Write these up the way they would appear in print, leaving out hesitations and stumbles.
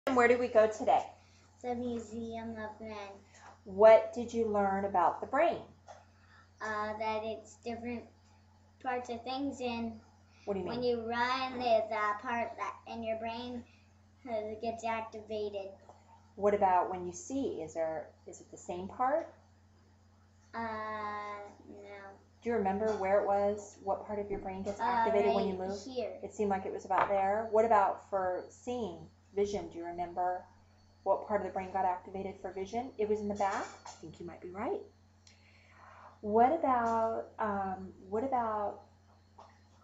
And where did we go today? The Museum of Men. What did you learn about the brain? That it's different parts of things, and What do you mean? when you run, there's a part that in your brain gets activated. What about when you see? Is it the same part? No. Do you remember where it was? What part of your brain gets activated when you move? Here. It seemed like it was about there. What about for seeing? Vision, do you remember what part of the brain got activated for vision? It was in the back? I think you might be right. What about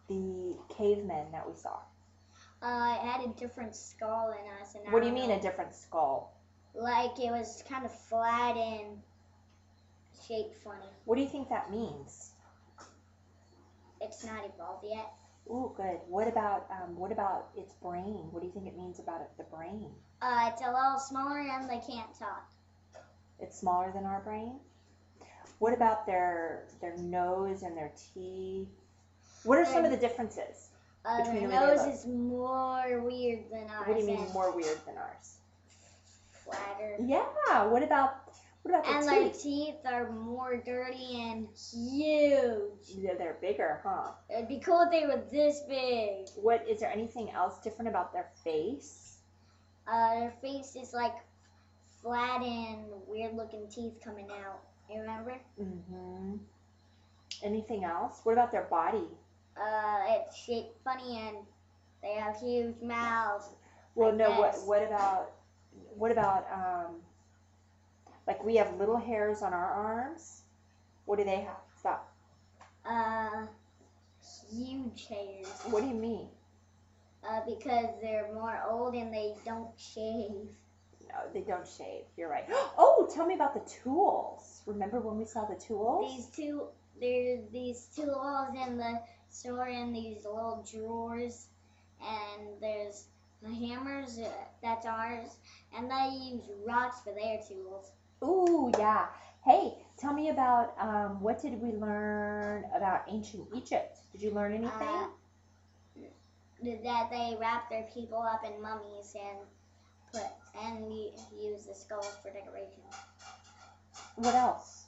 the cavemen that we saw? It had a different skull in us. And What do you mean a different skull? Like it was kind of flat and shaped funny. What do you think that means? It's not evolved yet. Ooh, good. What about its brain? What do you think it means about the brain? It's a little smaller and they can't talk. It's smaller than our brain? What about their nose and their teeth? What are some of the differences between their nose is more weird than ours. What do you mean more weird than ours? Flatter. Yeah. What about the and teeth? Their teeth are more dirty and huge. Yeah, they're bigger, huh? It'd be cool if they were this big. What is there anything else different about their face? Their face is like flat and weird looking teeth coming out. You remember? Mm-hmm. Anything else? What about their body? It's shaped funny and they have huge mouths. Well, like no. this. What about like we have little hairs on our arms? What do they have? Stop. Huge hairs. What do you mean? Because they're more old and they don't shave. No, they don't shave. You're right. Oh, tell me about the tools. Remember when we saw the tools? There's these tools in the store in these little drawers, and there's the hammers, that's ours, and they use rocks for their tools. Ooh, yeah. Hey, tell me about what did we learn about ancient Egypt? Did you learn anything? That they wrap their people up in mummies and use the skulls for decoration. What else?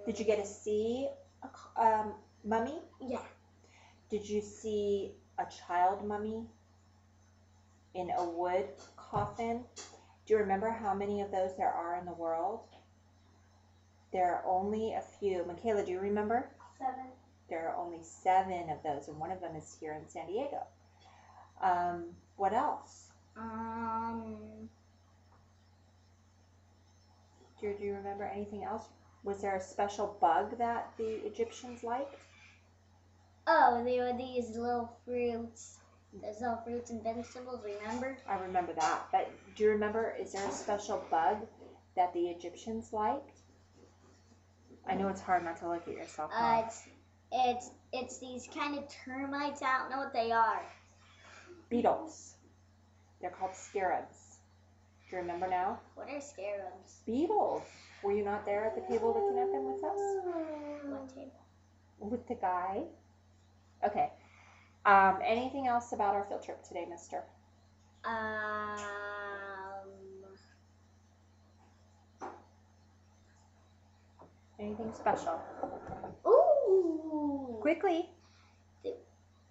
Did you get to see a mummy? Yeah. Did you see a child mummy in a wood coffin? Do you remember how many of those there are in the world? There are only a few. Michaela, do you remember? 7. There are only 7 of those, and one of them is here in San Diego. What else? Do you remember anything else? Was there a special bug that the Egyptians liked? Oh, they were these little fruits. Those little fruits and vegetables, remember? I remember that. But do you remember, is there a special bug that the Egyptians liked? I know it's hard not to look at yourself. It's these kind of termites. I don't know what they are. Beetles. They're called scarabs. Do you remember now? What are scarabs? Beetles. Were you not there at the table looking at them with us? What table? With the guy. Okay. Anything else about our field trip today, mister? Anything special? Ooh! Quickly.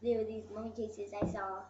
There were these mummy cases I saw